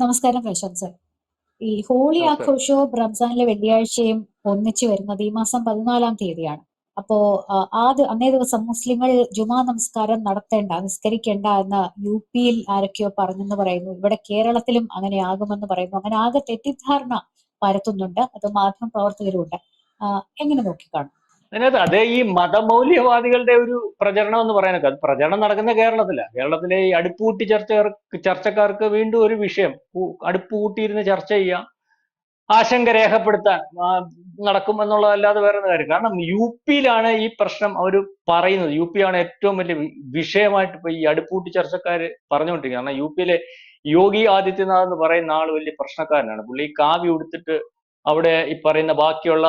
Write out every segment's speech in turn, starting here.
നമസ്കാരം പ്രശാന്ത് സർ. ഈ ഹോളി നമസ്കാരം. ആഘോഷവും റംസാനിലെ വെള്ളിയാഴ്ചയും ഒന്നിച്ചു വരുന്നത് ഈ മാസം 14-ാം തീയതിയാണ്. അപ്പോ അന്നേ ദിവസം മുസ്ലിങ്ങൾ ജുമാ നമസ്കാരം നിസ്കരിക്കേണ്ട എന്ന് UP-യിൽ ആരൊക്കെയോ പറഞ്ഞെന്ന് പറയുന്നു. ഇവിടെ കേരളത്തിലും അങ്ങനെ ആകുമെന്ന് പറയുന്നു. അങ്ങനെ ആകെ തെറ്റിദ്ധാരണ പരത്തുന്നുണ്ട്. അത് മാധ്യമ പ്രവർത്തകരുമുണ്ട്. എങ്ങനെ നോക്കിക്കാണും? അതിനകത്ത് അതേ ഈ മതമൗല്യവാദികളുടെ ഒരു പ്രചരണം എന്ന് പറയാനൊക്കെ, അത് പ്രചരണം നടക്കുന്ന കേരളത്തിലാണ്. കേരളത്തിലെ ഈ അടുപ്പൂട്ടി ചർച്ചക്കാർക്ക് വീണ്ടും ഒരു വിഷയം, അടുപ്പ് കൂട്ടിയിരുന്ന് ചർച്ച ചെയ്യാം, ആശങ്ക രേഖപ്പെടുത്താൻ നടക്കും എന്നുള്ളതല്ലാതെ വേറെ കാര്യം. കാരണം UP-യിലാണ് ഈ പ്രശ്നം അവർ പറയുന്നത്. UP ആണ് ഏറ്റവും വലിയ വിഷയമായിട്ട് ഇപ്പൊ ഈ അടുപ്പൂട്ടി ചർച്ചക്കാര് പറഞ്ഞുകൊണ്ടിരിക്കുന്നത്. കാരണം UP-യിലെ യോഗി ആദിത്യനാഥ് എന്ന് പറയുന്ന ആൾ വലിയ പ്രശ്നക്കാരനാണ്. പുള്ളി കാവി ഉടുത്തിട്ട് അവിടെ ഈ പറയുന്ന ബാക്കിയുള്ള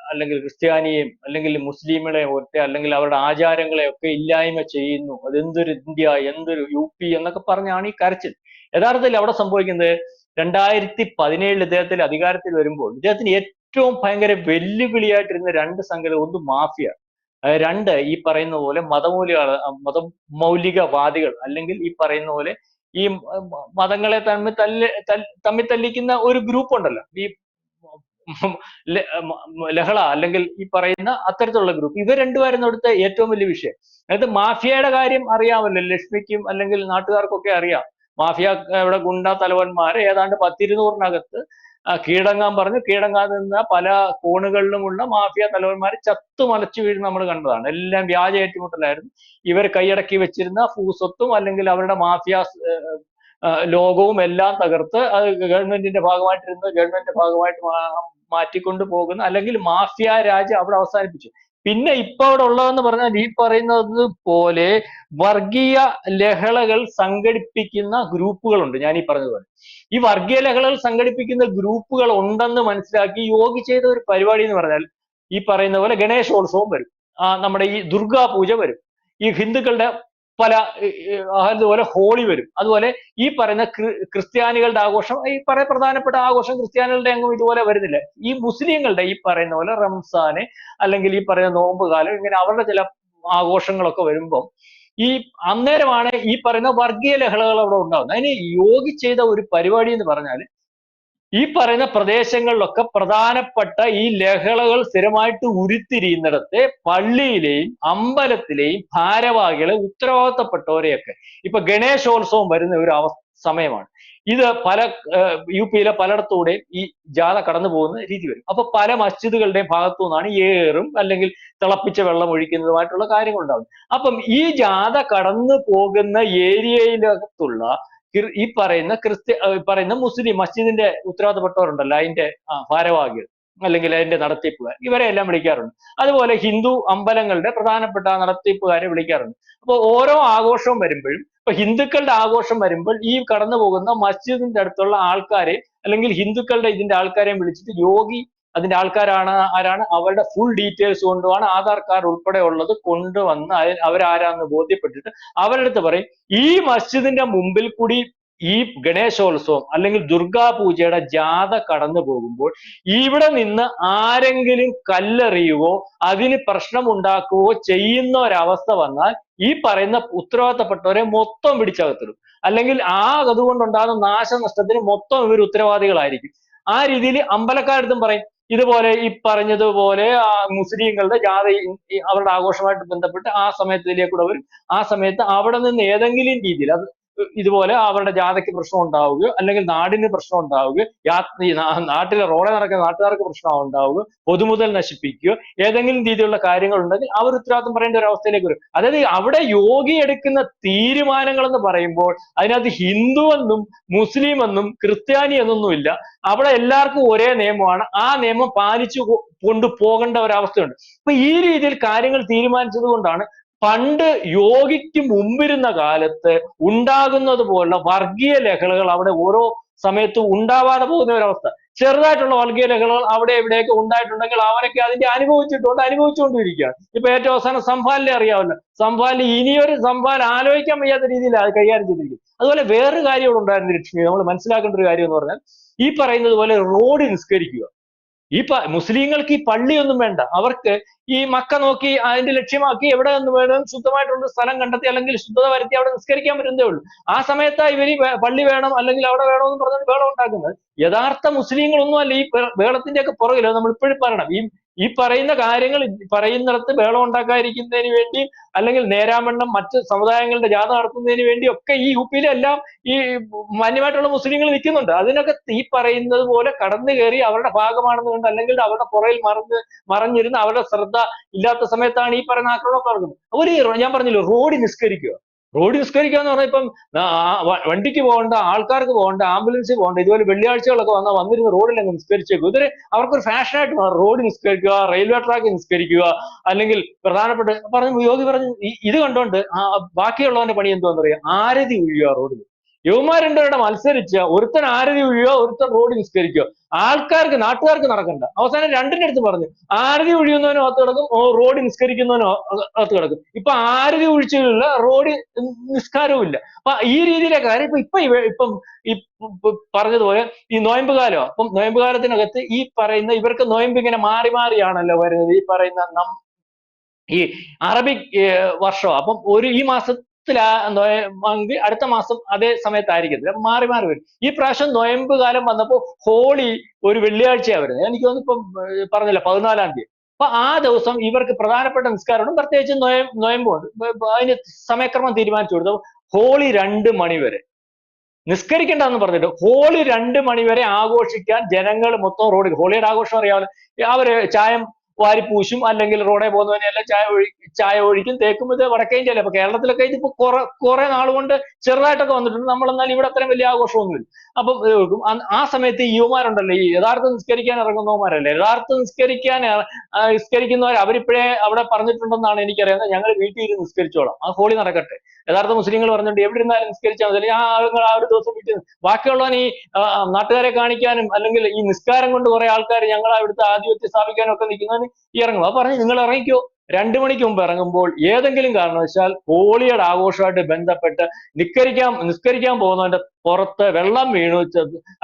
അല്ലെങ്കിൽ ക്രിസ്ത്യാനിയെയും അല്ലെങ്കിൽ മുസ്ലിങ്ങളെയും ഒക്കെ അല്ലെങ്കിൽ അവരുടെ ആചാരങ്ങളെ ഒക്കെ ഇല്ലായ്മ ചെയ്യുന്നു. അതെന്തൊരു ഇന്ത്യ, എന്തൊരു UP എന്നൊക്കെ പറഞ്ഞാണ് ഈ കരച്ചിൽ. യഥാർത്ഥത്തിൽ അവിടെ സംഭവിക്കുന്നത് 2017 ഇദ്ദേഹത്തിൽ അധികാരത്തിൽ വരുമ്പോൾ ഇദ്ദേഹത്തിന് ഏറ്റവും ഭയങ്കര വെല്ലുവിളിയായിട്ടിരുന്ന രണ്ട് സംഗതി, ഒന്ന് മാഫിയ, രണ്ട് ഈ പറയുന്ന പോലെ മതമൗലികവാദികൾ, അല്ലെങ്കിൽ ഈ പറയുന്ന പോലെ ഈ മതങ്ങളെ തമ്മിൽ തല്ലിക്കുന്ന ഒരു ഗ്രൂപ്പ് ഉണ്ടല്ലോ, ഈ ലഹള അല്ലെങ്കിൽ ഈ പറയുന്ന അത്തരത്തിലുള്ള ഗ്രൂപ്പ്. ഇവർ രണ്ടുപേരും അവിടുത്തെ ഏറ്റവും വലിയ വിഷയം. അതായത് മാഫിയയുടെ കാര്യം അറിയാമല്ലോ, ലക്ഷ്മിക്കും അല്ലെങ്കിൽ നാട്ടുകാർക്കൊക്കെ അറിയാം. മാഫിയ ഇവിടെ ഗുണ്ട തലവന്മാർ ഏതാണ്ട് 10-200-നകത്ത് കീഴടങ്ങാൻ പറഞ്ഞു. കീഴടങ്ങാതെ നിന്ന പല കോണുകളിലുമുള്ള മാഫിയ തലവന്മാർ ചത്തുമലച്ചു വീഴുന്ന നമ്മൾ കണ്ടതാണ്. എല്ലാം വ്യാജ ഏറ്റുമുട്ടലായിരുന്നു. ഇവർ കൈയടക്കി വെച്ചിരുന്ന ഭൂസ്വത്തും അല്ലെങ്കിൽ അവരുടെ മാഫിയ ലോകവും എല്ലാം തകർത്ത് അത് ഗവൺമെന്റിന്റെ ഭാഗമായിട്ട് മാറ്റിക്കൊണ്ടു പോകുന്ന അല്ലെങ്കിൽ മാഫിയ രാജ് അവിടെ അവസാനിപ്പിച്ചു. പിന്നെ ഇപ്പൊ അവിടെ ഉള്ളതെന്ന് പറഞ്ഞാൽ ഈ പറയുന്നത് പോലെ വർഗീയ ലഹളകൾ സംഘടിപ്പിക്കുന്ന ഗ്രൂപ്പുകളുണ്ട്. ഞാൻ ഈ പറഞ്ഞതുപോലെ ഈ വർഗീയ ലഹളകൾ സംഘടിപ്പിക്കുന്ന ഗ്രൂപ്പുകൾ ഉണ്ടെന്ന് മനസ്സിലാക്കി യോഗി ചെയ്ത ഒരു പരിപാടി എന്ന് പറഞ്ഞാൽ ഈ പറയുന്ന പോലെ ഗണേശോത്സവം വരും, നമ്മുടെ ഈ ദുർഗാ പൂജ വരും, ഈ ഹിന്ദുക്കളുടെ പല അതുപോലെ ഹോളി വരും, അതുപോലെ ഈ പറയുന്ന ക്രിസ്ത്യാനികളുടെ ആഘോഷം, ഈ പറയുന്ന പ്രധാനപ്പെട്ട ആഘോഷം ക്രിസ്ത്യാനികളുടെ അങ്ങും ഇതുപോലെ വരുന്നില്ല. ഈ മുസ്ലിങ്ങളുടെ ഈ പറയുന്ന പോലെ റംസാന് അല്ലെങ്കിൽ ഈ പറയുന്ന നോമ്പ് കാലം, ഇങ്ങനെ അവരുടെ ചില ആഘോഷങ്ങളൊക്കെ വരുമ്പം ഈ അന്നേരമാണ് ഈ പറയുന്ന വർഗീയ ലഹളകൾ അവിടെ ഉണ്ടാകുന്നത്. അതിന് യോഗി ചെയ്ത ഒരു പരിപാടി എന്ന് പറഞ്ഞാൽ ഈ പറയുന്ന പ്രദേശങ്ങളിലൊക്കെ പ്രധാനപ്പെട്ട ഈ ലഹളകൾ സ്ഥിരമായിട്ട് ഉരുത്തിരിയുന്നിടത്തെ പള്ളിയിലെയും അമ്പലത്തിലെയും ഭാരവാഹികളെ, ഉത്തരവാദിത്തപ്പെട്ടവരെയൊക്കെ, ഇപ്പൊ ഗണേശോത്സവം വരുന്ന ഒരു സമയമാണ് ഇത്, പല UP-യിലെ പലയിടത്തൂടെയും ഈ ജാഥ കടന്നു പോകുന്ന രീതി വരും. അപ്പൊ പല മസ്ജിദുകളുടെയും ഭാഗത്തു നിന്നാണ് ഏറും അല്ലെങ്കിൽ തിളപ്പിച്ച വെള്ളം ഒഴിക്കുന്നതുമായിട്ടുള്ള കാര്യങ്ങൾ ഉണ്ടാകും. അപ്പം ഈ ജാഥ കടന്നു പോകുന്ന ഏരിയയിലകത്തുള്ള ഈ പറയുന്ന മുസ്ലിം മസ്ജിദിന്റെ ഉത്തരവാദപ്പെട്ടവരുണ്ടല്ലോ, അതിന്റെ ഭാരവാഹികൾ അല്ലെങ്കിൽ അതിന്റെ നടത്തിപ്പുകാർ, ഇവരെ എല്ലാം വിളിക്കാറുണ്ട്. അതുപോലെ ഹിന്ദു അമ്പലങ്ങളുടെ പ്രധാനപ്പെട്ട നടത്തിപ്പുകാരെ വിളിക്കാറുണ്ട്. അപ്പോൾ ഓരോ ആഘോഷവും വരുമ്പോഴും, ഇപ്പൊ ഹിന്ദുക്കളുടെ ആഘോഷം വരുമ്പോൾ ഈ കടന്നു പോകുന്ന മസ്ജിദിന്റെ അടുത്തുള്ള ആൾക്കാരെ അല്ലെങ്കിൽ ഹിന്ദുക്കളുടെ ഇതിന്റെ ആൾക്കാരെയും വിളിച്ചിട്ട് യോഗി അതിന്റെ ആരാണ് അവരുടെ ഫുൾ ഡീറ്റെയിൽസ് കൊണ്ടുപോകാൻ ആധാർ കാർഡ് ഉൾപ്പെടെ ഉള്ളത് കൊണ്ടുവന്ന് അവരാരാന്ന് ബോധ്യപ്പെട്ടിട്ട് അവരുടെ അടുത്ത് പറയും, ഈ മസ്ജിദിന്റെ മുമ്പിൽ കൂടി ഈ ഗണേശോത്സവം അല്ലെങ്കിൽ ദുർഗാ പൂജയുടെ ജാഥ കടന്നു പോകുമ്പോൾ ഇവിടെ നിന്ന് ആരെങ്കിലും കല്ലെറിയുകയോ അതിന് പ്രശ്നം ഉണ്ടാക്കുകയോ ചെയ്യുന്ന ഒരവസ്ഥ വന്നാൽ ഈ പറയുന്ന ഉത്തരവാദിത്തപ്പെട്ടവരെ മൊത്തം പിടിച്ചകത്തിടും. അല്ലെങ്കിൽ അതുകൊണ്ടുണ്ടാകുന്ന നാശനഷ്ടത്തിന് മൊത്തം ഇവർ ഉത്തരവാദികളായിരിക്കും. ആ രീതിയിൽ അമ്പലക്കാരടുത്തും പറയും ഇതുപോലെ. ഈ പറഞ്ഞതുപോലെ മുസ്ലിങ്ങളുടെ ജാഥ അവരുടെ ആഘോഷമായിട്ട് ബന്ധപ്പെട്ട് ആ സമയത്തിലേക്കൂടെ വരും. ആ സമയത്ത് അവിടെ നിന്ന് ഏതെങ്കിലും രീതിയിൽ അത് ഇതുപോലെ അവരുടെ ജാഥയ്ക്ക് പ്രശ്നം ഉണ്ടാവുകയോ അല്ലെങ്കിൽ നാടിന് പ്രശ്നം ഉണ്ടാവുകയോ നാട്ടിലെ റോഡെ നടക്കുന്ന നാട്ടുകാർക്ക് പ്രശ്നം ഉണ്ടാവുകയോ പൊതുമുതൽ നശിപ്പിക്കുകയോ ഏതെങ്കിലും രീതിയിലുള്ള കാര്യങ്ങൾ ഉണ്ടെങ്കിൽ അവർ ഉത്തരവാദിത്വം പറയേണ്ട ഒരു അവസ്ഥയിലേക്ക് വരും. അതായത് അവിടെ യോഗി എടുക്കുന്ന തീരുമാനങ്ങൾ എന്ന് പറയുമ്പോൾ അതിനകത്ത് ഹിന്ദു എന്നും മുസ്ലിം എന്നും ക്രിസ്ത്യാനി എന്നൊന്നുമില്ല. അവിടെ എല്ലാവർക്കും ഒരേ നിയമമാണ്. ആ നിയമം പാലിച്ചു കൊണ്ടുപോകേണ്ട ഒരവസ്ഥയുണ്ട്. അപ്പൊ ഈ രീതിയിൽ കാര്യങ്ങൾ തീരുമാനിച്ചത് കൊണ്ടാണ് പണ്ട് യോഗിക്ക് മുമ്പിരുന്ന കാലത്ത് ഉണ്ടാകുന്നത് പോലുള്ള വർഗീയ ലഹളകൾ അവിടെ ഓരോ സമയത്തും ഉണ്ടാവാതെ പോകുന്ന ഒരവസ്ഥ. ചെറുതായിട്ടുള്ള വർഗീയ ലഹളകൾ അവിടെ എവിടെയൊക്കെ ഉണ്ടായിട്ടുണ്ടെങ്കിൽ അവരൊക്കെ അതിന്റെ അനുഭവിച്ചുകൊണ്ടിരിക്കുകയാണ്. ഇപ്പൊ ഏറ്റവും അവസാനം സംഭാലിനെ അറിയാമല്ലോ. സംഭാലിന് ഇനിയൊരു സംഭാൽ ആലോചിക്കാൻ വയ്യാത്ത രീതിയിൽ അത് കൈകാര്യം ചെയ്തിരിക്കും. അതുപോലെ വേറൊരു കാര്യം ഇവിടെ ഉണ്ടായിരുന്നു ലക്ഷ്മി, നമ്മൾ മനസ്സിലാക്കേണ്ട ഒരു കാര്യം എന്ന് പറഞ്ഞാൽ ഈ പറയുന്നത് പോലെ റോഡ് നിസ്കരിക്കുക. മുസ്ലിങ്ങൾക്ക് ഈ പള്ളിയൊന്നും വേണ്ട. അവർക്ക് ഈ മക്ക നോക്കി അതിന്റെ ലക്ഷ്യമാക്കി എവിടെ നിന്ന് വേണം ശുദ്ധമായിട്ടുള്ള സ്ഥലം കണ്ടെത്തി അല്ലെങ്കിൽ ശുദ്ധത വരുത്തി അവിടെ നിസ്കരിക്കാൻ പറ്റുന്നതേ ഉള്ളൂ. ആ സമയത്താ ഇവര് പള്ളി വേണം അല്ലെങ്കിൽ അവിടെ വേണമെന്ന് പറഞ്ഞിട്ട് ബഹളം ഉണ്ടാക്കുന്നത്. യഥാർത്ഥ മുസ്ലിങ്ങളൊന്നും അല്ല ഈ ബഹളത്തിന്റെ ഒക്കെ പുറകില്. നമ്മൾ ഇപ്പോഴും പറയണം, ഈ പറയുന്ന കാര്യങ്ങൾ പറയുന്നിടത്ത് ബഹളം ഉണ്ടാക്കാതിരിക്കുന്നതിന് വേണ്ടി അല്ലെങ്കിൽ നേരാവണ്ണം മറ്റ് സമുദായങ്ങളുടെ ജാഥ നടത്തുന്നതിന് വേണ്ടി ഒക്കെ ഈ യുപിയിലെല്ലാം ഈ മാന്യമായിട്ടുള്ള മുസ്ലിങ്ങൾ നിൽക്കുന്നുണ്ട്. അതിനൊക്കെ ഈ പറയുന്നത് പോലെ കടന്നു കയറി അവരുടെ ഭാഗമാണെന്ന് കണ്ട് അല്ലെങ്കിൽ അവരുടെ പുറയിൽ മറഞ്ഞിരുന്ന് അവരുടെ ശ്രദ്ധ ഇല്ലാത്ത സമയത്താണ് ഈ പറയുന്ന ആക്രമണം നടക്കുന്നത്. അവര് ഞാൻ പറഞ്ഞില്ലേ, റോഡിൽ നിസ്കരിക്കുക എന്ന് പറഞ്ഞാൽ ഇപ്പം വണ്ടിക്ക് പോകേണ്ട, ആൾക്കാർക്ക് പോകേണ്ട, ആംബുലൻസിൽ പോകേണ്ട, ഇതുപോലെ വെള്ളിയാഴ്ചകളൊക്കെ വന്നിരുന്ന റോഡിൽ അങ്ങ് നിസ്കരിച്ചേക്കും. ഇതൊരു അവർക്കൊരു ഫാഷനായിട്ട് മാറും. റോഡ് നിസ്കരിക്കുക, റെയിൽവേ ട്രാക്കിൽ നിസ്കരിക്കുക, അല്ലെങ്കിൽ പ്രധാനപ്പെട്ട യോഗി പറഞ്ഞു ഇത് കണ്ടോണ്ട് ബാക്കിയുള്ളവന്റെ പണി എന്താണെന്ന് അറിയാം, ആരതി ഒഴിയുക റോഡിൽ. യുവമാർ രണ്ടുപേരുടെ മത്സരിച്ച ഒരുത്തൻ ആരതി ഒഴിയുക, ഒരുത്തൻ റോഡ് നിസ്കരിക്കുക. നാട്ടുകാർക്ക് നടക്കണ്ട. അവസാനം രണ്ടിന്റെ അടുത്ത് പറഞ്ഞു, ആരതി ഒഴിയുന്നവനും അകത്ത് കിടക്കും, റോഡ് നിസ്കരിക്കുന്നവനും അകത്ത് കിടക്കും. ഇപ്പൊ ആരതി ഒഴിച്ചില്ല, റോഡ് നിസ്കാരവും ഇല്ല. അപ്പൊ ഈ രീതിയിലെ കാര്യം ഇപ്പം ഈ പറഞ്ഞതുപോലെ ഈ നോയമ്പ് കാലം. അപ്പം നോയമ്പ് കാലത്തിനകത്ത് ഈ പറയുന്ന ഇവർക്ക് നോയമ്പ് ഇങ്ങനെ മാറി മാറിയാണല്ലോ വരുന്നത്. ഈ പറയുന്ന ഈ അറബിക് വർഷം. അപ്പം ഈ മാസത്തിലാണെങ്കിൽ അടുത്ത മാസം അതേ സമയത്തായിരിക്കത്തില്ല, മാറി മാറി വരും. ഈ പ്രാവശ്യം നോയമ്പ് കാലം വന്നപ്പോൾ ഹോളി ഒരു വെള്ളിയാഴ്ചയാണ് വരുന്നത്. എനിക്ക് തോന്നുന്നു ഇപ്പം പറഞ്ഞില്ല 14-ാം തീയതി. അപ്പൊ ആ ദിവസം ഇവർക്ക് പ്രധാനപ്പെട്ട നിസ്കാരമുണ്ട്, പ്രത്യേകിച്ച് നോയമ്പുണ്ട്. അതിന് സമയക്രമം തീരുമാനിച്ചു കൊടുത്തു. ഹോളി 2 മണി വരെ നിസ്കരിക്കണ്ടെന്ന് പറഞ്ഞിട്ട് ഹോളി 2 മണി വരെ ആഘോഷിക്കാൻ ജനങ്ങൾ മൊത്തം റോഡിൽ. ഹോളിയുടെ ആഘോഷം അറിയാമല്ലോ, അവര് ചായം വാരിപ്പൂശും, അല്ലെങ്കിൽ റോഡെ പോകുന്നവനെല്ലാം ചായ ഒഴിക്കും, തേക്കും. ഇത് വടക്കേ ഇന്ത്യയിലെ. അപ്പൊ കേരളത്തിലൊക്കെ ഇതിപ്പോ കുറെ നാളുകൊണ്ട് ചെറുതായിട്ടൊക്കെ വന്നിട്ടുണ്ട്. നമ്മളെന്നാൽ ഇവിടെ അത്രയും വലിയ ആഘോഷമൊന്നുമില്ല. അപ്പം ആ സമയത്ത് ഈ യുവമാരുണ്ടല്ലോ, ഈ യഥാർത്ഥ നിസ്കരിക്കാൻ ഇറങ്ങുന്നവന്മാരല്ലേ, നിസ്കരിക്കുന്നവർ അവരിപ്പോഴേ അവിടെ പറഞ്ഞിട്ടുണ്ടെന്നാണ് എനിക്കറിയാവുന്നത്. ഞങ്ങൾ വീട്ടിൽ ഇരുന്ന് നിസ്കരിച്ചോളാം, ആ ഹോളി നടക്കട്ടെ. യഥാർത്ഥ മുസ്ലിങ്ങൾ പറഞ്ഞിട്ടുണ്ട് എവിടെ ഇരുന്നാലും നിസ്കരിച്ചാൽ മതി, ആ ഒരു ദിവസം വീട്ടിൽ. ബാക്കിയുള്ളവൻ ഈ നാട്ടുകാരെ കാണിക്കാനും അല്ലെങ്കിൽ ഈ നിസ്കാരം കൊണ്ട് കുറെ ആൾക്കാർ ഞങ്ങൾ അവിടുത്തെ ആധിപത്യം സ്ഥാപിക്കാനും ഒക്കെ നിൽക്കുന്നവന് ഇറങ്ങും. അത് പറഞ്ഞു നിങ്ങൾ ഇറങ്ങിക്കോ. 2 മണിക്ക് മുമ്പ് ഇറങ്ങുമ്പോൾ ഏതെങ്കിലും കാരണവശാൽ ഹോളിയുടെ ആഘോഷമായിട്ട് ബന്ധപ്പെട്ട് നിസ്കരിക്കാൻ പോകുന്നവന്റെ പുറത്ത് വെള്ളം വീണു,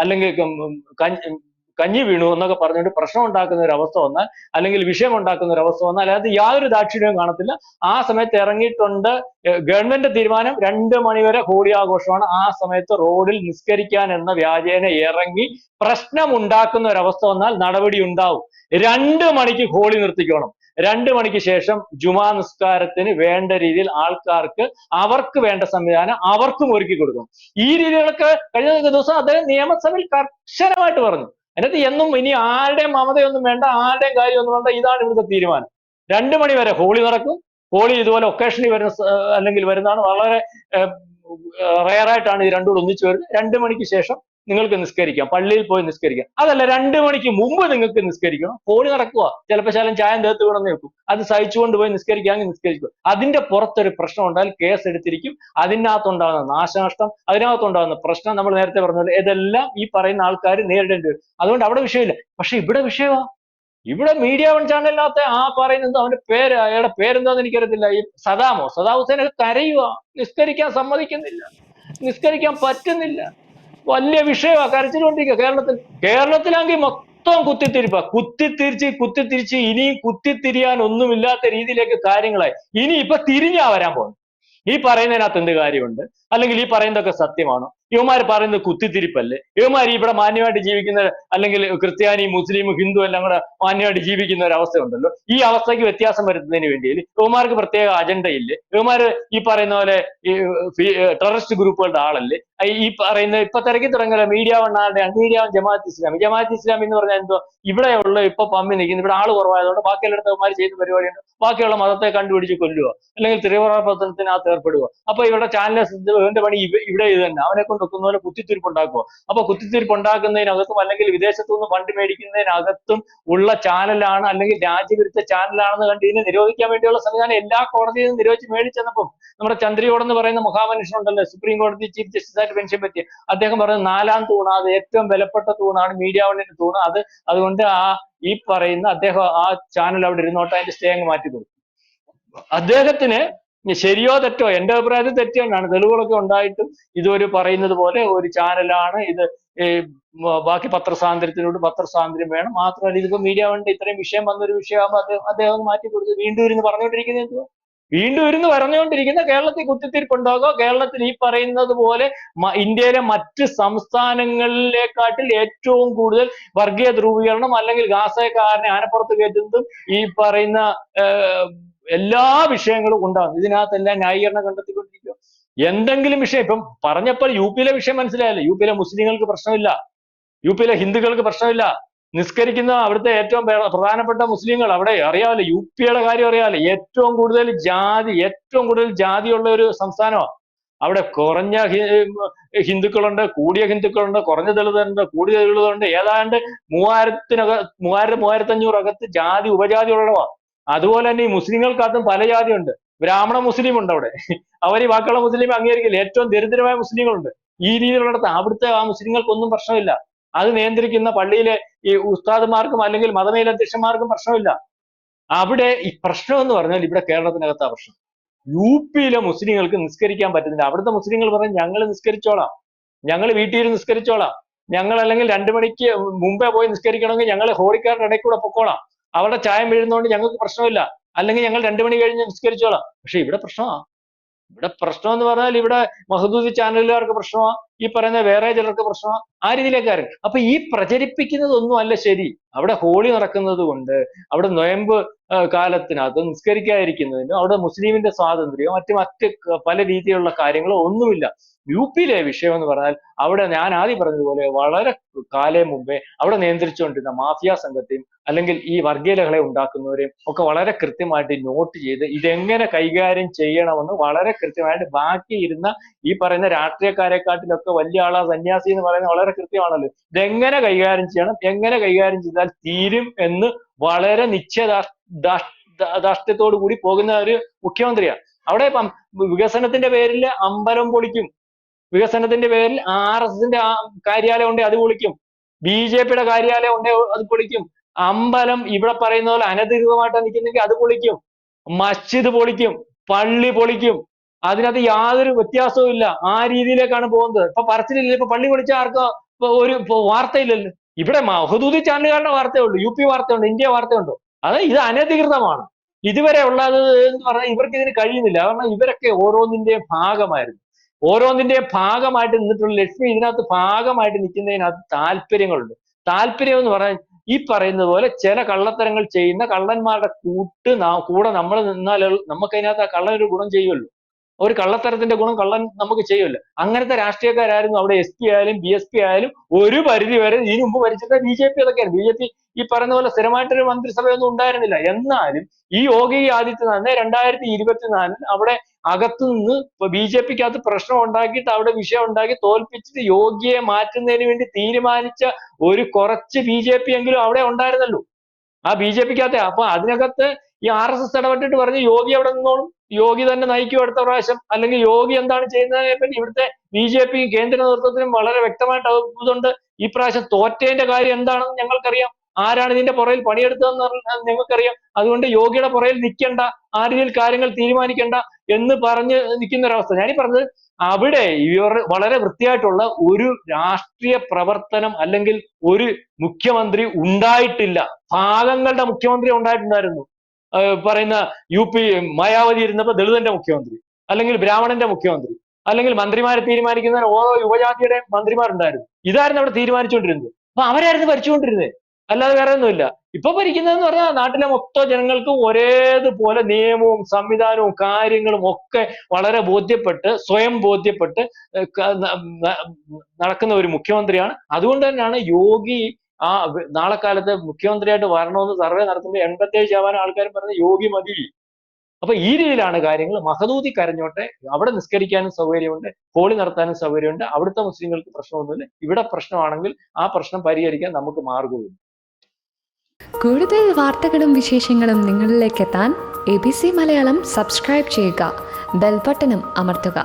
അല്ലെങ്കിൽ കഞ്ഞി വീണു എന്നൊക്കെ പറഞ്ഞുകൊണ്ട് പ്രശ്നം ഉണ്ടാക്കുന്ന ഒരു അവസ്ഥ വന്നാൽ, അല്ലെങ്കിൽ വിഷയം ഉണ്ടാക്കുന്ന ഒരു അവസ്ഥ വന്നാൽ അത് യാതൊരു ദാക്ഷിണ്യവും കാണത്തില്ല. ആ സമയത്ത് ഇറങ്ങിയിട്ടുണ്ട്. ഗവൺമെന്റ് തീരുമാനം 2 മണി വരെ ഹോളി ആഘോഷമാണ്. ആ സമയത്ത് റോഡിൽ നിസ്കരിക്കാൻ എന്ന വ്യാജേന ഇറങ്ങി പ്രശ്നം ഉണ്ടാക്കുന്ന ഒരു അവസ്ഥ വന്നാൽ നടപടി ഉണ്ടാവും. 2 മണിക്ക് ഹോളി നിർത്തിക്കോണം. 2 മണിക്ക് ശേഷം ജുമാ നിസ്കാരത്തിന് വേണ്ട രീതിയിൽ ആൾക്കാർക്ക് അവർക്ക് വേണ്ട സംവിധാനം അവർക്കും ഒരുക്കി കൊടുക്കണം. ഈ രീതികളൊക്കെ കഴിഞ്ഞ ദിവസം അദ്ദേഹം നിയമസഭയിൽ കർശനമായിട്ട് പറഞ്ഞു. അതിനകത്ത് എന്നും ഇനി ആരുടെയും മമതയൊന്നും വേണ്ട, ആരുടെയും കാര്യമൊന്നും വേണ്ട, ഇതാണ് ഇവിടുത്തെ തീരുമാനം. 2 മണി വരെ ഹോളി നടക്കും. ഹോളി ഇതുപോലെ ഒക്കേഷനിൽ വരുന്നതാണ്. വളരെ റെയറായിട്ടാണ് ഇത് രണ്ടും കൂടെ ഒന്നിച്ചു വരുന്നത്. 2 മണിക്ക് ശേഷം നിങ്ങൾക്ക് നിസ്കരിക്കാം, പള്ളിയിൽ പോയി നിസ്കരിക്കാം. അതല്ല, 2 മണിക്ക് മുമ്പ് നിങ്ങൾക്ക് നിസ്കരിക്കണം. ഹോളി നടക്കുക, ചിലപ്പോൾ ചായം തേത്ത് വീണെന്ന് വെക്കും. അത് സഹിച്ചുകൊണ്ട് പോയി നിസ്കരിക്കാമെങ്കിൽ നിസ്കരിക്കുക. അതിന്റെ പുറത്തൊരു പ്രശ്നം ഉണ്ടായാൽ കേസ് എടുത്തിരിക്കും. അതിനകത്തുണ്ടാകുന്ന നാശനഷ്ടം, അതിനകത്തുണ്ടാകുന്ന പ്രശ്നം, നമ്മൾ നേരത്തെ പറഞ്ഞത് ഇതെല്ലാം ഈ പറയുന്ന ആൾക്കാർ നേരിടേണ്ടി വരും. അതുകൊണ്ട് അവിടെ വിഷയമില്ല. പക്ഷെ ഇവിടെ വിഷയമാ. ഇവിടെ മീഡിയ 1 ചാനലിനകത്ത് പറയുന്നത് അയാളുടെ പേരെന്താന്ന് എനിക്കറിയത്തില്ല, ഈ സദാം ഹുസൈനൊക്കെ കരയുക, നിസ്കരിക്കാൻ സമ്മതിക്കുന്നില്ല, നിസ്കരിക്കാൻ പറ്റുന്നില്ല. വലിയ വിഷയമാണ്, കരച്ചിലുകൊണ്ടിരിക്കുക. കേരളത്തിലാണെങ്കിൽ മൊത്തം കുത്തിത്തിരിച്ച് ഇനിയും കുത്തിത്തിരിയാൻ ഒന്നുമില്ലാത്ത രീതിയിലേക്ക് കാര്യങ്ങളായി. ഇനി ഇപ്പൊ തിരിഞ്ഞാ വരാൻ പോകുന്നത്. ഈ പറയുന്നതിനകത്ത് എന്ത് കാര്യമുണ്ട്? അല്ലെങ്കിൽ ഈ പറയുന്നതൊക്കെ സത്യമാണോ? ഇവന്മാർ പറയുന്നത് കുത്തിത്തിരിപ്പല്ലേ? ഇവന്മാർ ഇവിടെ മാന്യമായിട്ട് ജീവിക്കുന്ന, അല്ലെങ്കിൽ ക്രിസ്ത്യാനി, മുസ്ലിം, ഹിന്ദു എല്ലാം കൂടെ മാന്യമായിട്ട് ജീവിക്കുന്ന ഒരു അവസ്ഥ ഉണ്ടല്ലോ. ഈ അവസ്ഥയ്ക്ക് വ്യത്യാസം വരുത്തുന്നതിന് വേണ്ടി ഇവന്മാർക്ക് പ്രത്യേക അജണ്ടയില്ലേ? ഇവന്മാർ ഈ പറയുന്ന പോലെ ഈ ടെററിസ്റ്റ് ഗ്രൂപ്പുകളുടെ ആളല്ലേ? ഈ പറയുന്ന ഇപ്പൊ തിരക്കി തുടങ്ങിയ മീഡിയ 1 ആളുടെ മീഡിയ 1 ജമാഅത്ത് ഇസ്ലാമി എന്ന് പറഞ്ഞാൽ എന്തോ ഇവിടെയുള്ള ഇപ്പൊ പമ്മി നിൽക്കുന്നു. ഇവിടെ ആള് കുറവായതുകൊണ്ട് ബാക്കിയെല്ലായിടത്ത് അവന്മാർ ചെയ്യുന്ന പരിപാടിയുണ്ട്. ബാക്കിയുള്ള മതത്തെ കണ്ടുപിടിച്ച് കൊല്ലുക, അല്ലെങ്കിൽ തീവ്രവാദത്തിനകത്ത് ഏർപ്പെടുക. അപ്പൊ ഇവിടെ ഇവന്റെ പണി ഇവിടെ ഇത് തന്നെ. അവനെ കൊണ്ട് വെക്കുന്ന പോലെ കുത്തിത്തിരിപ്പ് ഉണ്ടാക്കുക. അപ്പൊ കുത്തിത്തിരിപ്പ് ഉണ്ടാക്കുന്നതിനകത്തും അല്ലെങ്കിൽ വിദേശത്തു നിന്ന് ഫണ്ട് മേടിക്കുന്നതിനകത്തും ഉള്ള ചാനലാണ്, അല്ലെങ്കിൽ രാജ്യവിരുദ്ധ ചാനലാണെന്ന് കണ്ട് ഇതിനെ നിരോധിക്കാൻ വേണ്ടിയുള്ള സംവിധാനം എല്ലാ കോടതിയിൽ നിന്നും നിരോധിച്ച് മേടിച്ചെന്നപ്പം നമ്മുടെ ചന്ദ്രചൂഡ് എന്ന് പറയുന്ന മഹാമനുഷ്യനുണ്ടല്ലോ, സുപ്രീം കോടതി ചീഫ് ജസ്റ്റിസ് ആയിട്ട് പെൻഷൻ പറ്റി, അദ്ദേഹം പറയുന്നത് 4-ാം തൂണ്, അത് ഏറ്റവും വിലപ്പെട്ട തൂണാണ്, മീഡിയ 1 തൂണ്. അതുകൊണ്ട് ഈ പറയുന്ന അദ്ദേഹം ആ ചാനൽ അവിടെ ഇരുന്നോട്ട് അതിന്റെ സ്റ്റേ അങ്ങ് മാറ്റി കൊടുത്തു. അദ്ദേഹത്തിന് ശരിയോ തെറ്റോ, എന്റെ അഭിപ്രായത്തിൽ തെറ്റാണ്. തെളിവുകളൊക്കെ ഉണ്ടായിട്ടും ഇതൊരു പറയുന്നത് പോലെ ഒരു ചാനലാണ് ഇത്. ബാക്കി പത്രസ്വാതന്ത്ര്യത്തിനോട് പത്രസ്വാതന്ത്ര്യം വേണം. മാത്രമല്ല ഇതിപ്പോ മീഡിയ വണ്ടി ഇത്രയും വിഷയം വന്നൊരു വിഷയമാകുമ്പോൾ അദ്ദേഹം മാറ്റി കൊടുത്ത് വീണ്ടും ഇരുന്ന് പറഞ്ഞുകൊണ്ടിരിക്കുന്നത് എന്തുവാ? വീണ്ടും ഇരുന്ന് പറഞ്ഞുകൊണ്ടിരിക്കുന്ന കേരളത്തിൽ കുത്തിത്തിരിപ്പുണ്ടാകുക, കേരളത്തിൽ ഈ പറയുന്നത് പോലെ ഇന്ത്യയിലെ മറ്റ് സംസ്ഥാനങ്ങളിലെക്കാട്ടിൽ ഏറ്റവും കൂടുതൽ വർഗീയ ധ്രുവീകരണം അല്ലെങ്കിൽ ഗാസക്കാരനെ ആനപ്പുറത്ത് കയറ്റുന്നതും ഈ പറയുന്ന എല്ലാ വിഷയങ്ങളും ഉണ്ടാകും. ഇതിനകത്തെല്ലാം ന്യായീകരണം കണ്ടെത്തിക്കൊണ്ടിരിക്കുക. എന്തെങ്കിലും വിഷയം ഇപ്പം പറഞ്ഞപ്പോൾ യു പിയിലെ വിഷയം മനസ്സിലായല്ലോ. യു പിയിലെ മുസ്ലിങ്ങൾക്ക് പ്രശ്നമില്ല, യു പിയിലെ ഹിന്ദുക്കൾക്ക് പ്രശ്നമില്ല. നിസ്കരിക്കുന്ന അവിടുത്തെ ഏറ്റവും പ്രധാനപ്പെട്ട മുസ്ലിങ്ങൾ അവിടെ അറിയാമല്ലോ. യു പിയുടെ കാര്യം അറിയാമല്ലോ. ഏറ്റവും കൂടുതൽ ജാതിയുള്ള ഒരു സംസ്ഥാനമാണ്. അവിടെ കുറഞ്ഞ ഹിന്ദുക്കളുണ്ട്, കൂടിയ ഹിന്ദുക്കളുണ്ട്, കുറഞ്ഞ ദളിതരുണ്ട്, കൂടിയ ദളിതരുണ്ട്. ഏതാണ്ട് 3500 അകത്ത് ജാതി ഉപജാതി ഉള്ളതാണ്. അതുപോലെ തന്നെ ഈ മുസ്ലിങ്ങൾക്കകത്തും പല ജാതിയുണ്ട്. ബ്രാഹ്മണ മുസ്ലിം ഉണ്ട് അവിടെ. അവർ ഈ ബാക്കിയുള്ള മുസ്ലിം അംഗീകരിക്കില്ല. ഏറ്റവും ദരിദ്രമായ മുസ്ലിങ്ങളുണ്ട്. ഈ രീതിയിലുള്ളിടത്ത് അവിടുത്തെ ആ മുസ്ലിങ്ങൾക്കൊന്നും പ്രശ്നമില്ല. അത് നിയന്ത്രിക്കുന്ന പള്ളിയിലെ ഈ ഉസ്താദുമാർക്കും അല്ലെങ്കിൽ മതമേലധ്യക്ഷന്മാർക്കും പ്രശ്നമില്ല. അവിടെ ഈ പ്രശ്നം എന്ന് പറഞ്ഞാൽ ഇവിടെ കേരളത്തിനകത്താ പ്രശ്നം. യു പിയിലെ മുസ്ലിങ്ങൾക്ക് നിസ്കരിക്കാൻ പറ്റുന്നില്ല. അവിടുത്തെ മുസ്ലിങ്ങൾ പറഞ്ഞ് ഞങ്ങൾ നിസ്കരിച്ചോളാം, ഞങ്ങൾ വീട്ടിൽ നിസ്കരിച്ചോളാം, ഞങ്ങൾ അല്ലെങ്കിൽ 2 മണിക്ക് മുമ്പേ പോയി നിസ്കരിക്കണമെങ്കിൽ ഞങ്ങൾ ഹോളിക്കാരുടെ ഇടയിൽ കൂടെ പൊക്കോളാം, അവരുടെ ചായം വീഴുന്നതുകൊണ്ട് ഞങ്ങൾക്ക് പ്രശ്നമില്ല, അല്ലെങ്കിൽ ഞങ്ങൾ 2 മണി കഴിഞ്ഞ് നിസ്കരിച്ചോളാം. പക്ഷെ ഇവിടെ പ്രശ്നമാണ്. ഇവിടെ പ്രശ്നം എന്ന് പറഞ്ഞാൽ ഇവിടെ മഹദൂദി ചാനലുകാർക്ക് പ്രശ്നമാണ്, ഈ പറയുന്ന വേറെ ചിലർക്ക് പ്രശ്നമാണ്. ആ രീതിയിലേക്കാരും. അപ്പൊ ഈ പ്രചരിപ്പിക്കുന്നതൊന്നും അല്ല ശരി. അവിടെ ഹോളി നടക്കുന്നത് കൊണ്ട്, അവിടെ നൊയമ്പ് കാലത്തിനകത്ത് നിസ്കരിക്കാതിരിക്കുന്നതിനും അവിടെ മുസ്ലിമിന്റെ സ്വാതന്ത്ര്യവും മറ്റ് പല രീതിയിലുള്ള കാര്യങ്ങളോ ഒന്നുമില്ല. യു പിയിലെ വിഷയം എന്ന് പറഞ്ഞാൽ അവിടെ ഞാൻ ആദ്യം പറഞ്ഞതുപോലെ വളരെ കാലം മുമ്പേ അവിടെ നിയന്ത്രിച്ചുകൊണ്ടിരുന്ന മാഫിയ സംഘത്തെയും അല്ലെങ്കിൽ ഈ വർഗീയതകളെ ഉണ്ടാക്കുന്നവരെയും ഒക്കെ വളരെ കൃത്യമായിട്ട് നോട്ട് ചെയ്ത് ഇതെങ്ങനെ കൈകാര്യം ചെയ്യണമെന്ന് വളരെ കൃത്യമായിട്ട് ബാക്കി ഇരുന്ന ഈ പറയുന്ന രാഷ്ട്രീയക്കാരെക്കാട്ടിലൊക്കെ വലിയ ആളാ സന്യാസി എന്ന് പറയുന്നത് വളരെ കൃത്യമാണല്ലോ. ഇതെങ്ങനെ കൈകാര്യം ചെയ്യണം, എങ്ങനെ കൈകാര്യം ചെയ്താൽ തീരും എന്ന് വളരെ നിശ്ചയദാർഢ്യത്തോടു കൂടി പോകുന്ന ഒരു മുഖ്യമന്ത്രിയാണ്. അവിടെ വികസനത്തിന്റെ പേരിൽ അമ്പലം പൊളിക്കും, വികസനത്തിന്റെ പേരിൽ RSSന്റെ കാര്യാലയം ഉണ്ട് അത് പൊളിക്കും, BJPയുടെ കാര്യാലയം ഉണ്ട് അത് പൊളിക്കും, അമ്പലം ഇവിടെ പറയുന്ന പോലെ അനധികൃതമായിട്ട് നിൽക്കുന്നെങ്കിൽ അത് പൊളിക്കും, മസ്ജിദ് പൊളിക്കും, പള്ളി പൊളിക്കും. അതിനകത്ത് യാതൊരു വ്യത്യാസവും ഇല്ല. ആ രീതിയിലേക്കാണ് പോകുന്നത്. ഇപ്പൊ പറച്ചിലില്ല. ഇപ്പൊ പള്ളി പൊളിച്ച ആർക്കോ ഒരു വാർത്തയില്ലല്ലോ. ഇവിടെ മഹദൂദി ചാനലുകാരുടെ വാർത്തയുള്ളൂ, UP വാർത്തയുണ്ട്, ഇന്ത്യ വാർത്തയുണ്ടോ? അത് ഇത് അനധികൃതമാണ്. ഇതുവരെ ഉള്ളത് എന്ന് പറഞ്ഞാൽ ഇവർക്ക് ഇതിന് കഴിയുന്നില്ല. കാരണം ഇവരൊക്കെ ഓരോന്നിന്റെയും ഭാഗമായിട്ട് നിന്നിട്ടുള്ള ലക്ഷ്മി ഇതിനകത്ത് ഭാഗമായിട്ട് നിൽക്കുന്നതിനകത്ത് താല്പര്യങ്ങളുണ്ട്. താല്പര്യം എന്ന് പറഞ്ഞാൽ ഈ പറയുന്നത് പോലെ ചില കള്ളത്തരങ്ങൾ ചെയ്യുന്ന കള്ളന്മാരുടെ കൂടെ നമ്മൾ നിന്നാൽ നമുക്ക് അതിനകത്ത് ആ കള്ളൻ ഒരു ഗുണം ചെയ്യുമല്ലോ. ഒരു കള്ളത്തരത്തിന്റെ ഗുണം കള്ളൻ നമുക്ക് ചെയ്യുമല്ലോ. അങ്ങനത്തെ രാഷ്ട്രീയക്കാരായിരുന്നു അവിടെ SP ആയാലും BSP ആയാലും ഒരു പരിധി വരെ. ഇതിനു മുമ്പ് ഭരിച്ചിട്ട് BJP അതൊക്കെയാണ്. BJP ഈ പറയുന്ന പോലെ സ്ഥിരമായിട്ടൊരു മന്ത്രിസഭയൊന്നും ഉണ്ടായിരുന്നില്ല. എന്നാലും ഈ യോഗി ആദിത്യനാഥ് 2024 അവിടെ അകത്തു നിന്ന് BJPക്കകത്ത് പ്രശ്നം ഉണ്ടാക്കിയിട്ട് അവിടെ വിഷയം ഉണ്ടാക്കി തോൽപ്പിച്ചിട്ട് യോഗിയെ മാറ്റുന്നതിന് വേണ്ടി തീരുമാനിച്ച ഒരു കുറച്ച് BJP എങ്കിലും അവിടെ ഉണ്ടായിരുന്നല്ലോ. ആ BJPക്കകത്തെ. അപ്പൊ അതിനകത്ത് ഈ RSS ഇടപെട്ടിട്ട് പറഞ്ഞ് യോഗി അവിടെ നിന്നോളും, യോഗി തന്നെ നയിക്കും അടുത്ത പ്രാവശ്യം, അല്ലെങ്കിൽ യോഗി എന്താണ് ചെയ്യുന്നതിനെ പറ്റി ഇവിടുത്തെ BJP കേന്ദ്ര നേതൃത്വത്തിനും വളരെ വ്യക്തമായിട്ട് ഇതുണ്ട്. ഈ പ്രാവശ്യം തോറ്റേന്റെ കാര്യം എന്താണെന്ന് ഞങ്ങൾക്കറിയാം, ആരാണ് ഇതിന്റെ പുറകിൽ പണിയെടുത്തതെന്ന് നിങ്ങൾക്കറിയാം. അതുകൊണ്ട് യോഗിയുടെ പുറകിൽ നിൽക്കണ്ട, ആ രീതിയിൽ കാര്യങ്ങൾ തീരുമാനിക്കണ്ട എന്ന് പറഞ്ഞ് നിൽക്കുന്ന ഒരവസ്ഥ. ഞാനീ പറഞ്ഞത് അവിടെ ഇവർ വളരെ വൃത്തിയായിട്ടുള്ള ഒരു രാഷ്ട്രീയ പ്രവർത്തനം അല്ലെങ്കിൽ ഒരു മുഖ്യമന്ത്രി ഉണ്ടായിട്ടില്ല. ഭാഗങ്ങളുടെ മുഖ്യമന്ത്രി ഉണ്ടായിട്ടുണ്ടായിരുന്നു. പറയുന്ന UP മായാവതി ഇരുന്നപ്പോ ദളിതന്റെ മുഖ്യമന്ത്രി, അല്ലെങ്കിൽ ബ്രാഹ്മണന്റെ മുഖ്യമന്ത്രി, അല്ലെങ്കിൽ മന്ത്രിമാരെ തീരുമാനിക്കുന്ന ഓരോ യുവജാതിയുടെ മന്ത്രിമാരുണ്ടായിരുന്നു. ഇതായിരുന്നു അവിടെ തീരുമാനിച്ചുകൊണ്ടിരുന്നത്. അപ്പൊ അവരായിരുന്നു ഭരിച്ചുകൊണ്ടിരുന്നത്, അല്ലാതെ വേറെ ഒന്നുമില്ല. ഇപ്പൊ ഭരിക്കുന്നതെന്ന് പറഞ്ഞാൽ നാട്ടിലെ മൊത്തം ജനങ്ങൾക്കും ഒരേതുപോലെ നിയമവും സംവിധാനവും കാര്യങ്ങളും ഒക്കെ വളരെ സ്വയം ബോധ്യപ്പെട്ട് നടക്കുന്ന ഒരു മുഖ്യമന്ത്രിയാണ്. അതുകൊണ്ട് തന്നെയാണ് യോഗി നാളെ കാലത്ത് മുഖ്യമന്ത്രിയായിട്ട് വരണമെന്ന് സർവേ നടത്തുമ്പോൾ 87% ആൾക്കാരും പറഞ്ഞ യോഗി മതി. അപ്പൊ ഈ രീതിയിലാണ് കാര്യങ്ങൾ. മഹദൂദി കരഞ്ഞോട്ടെ, അവിടെ നിസ്കരിക്കാനും സൗകര്യമുണ്ട്, ഹോളി നടത്താനും സൗകര്യമുണ്ട്. അവിടുത്തെ മുസ്ലിങ്ങൾക്ക് പ്രശ്നമൊന്നുമില്ല. ഇവിടെ പ്രശ്നമാണെങ്കിൽ ആ പ്രശ്നം പരിഹരിക്കാൻ നമുക്ക് മാർഗവുമില്ല. കൂടുതൽ വാർത്തകളും വിശേഷങ്ങളും നിങ്ങളിലേക്ക് എത്താൻ ABC മലയാളം സബ്സ്ക്രൈബ് ചെയ്യുക, ബെൽബട്ടനും അമർത്തുക.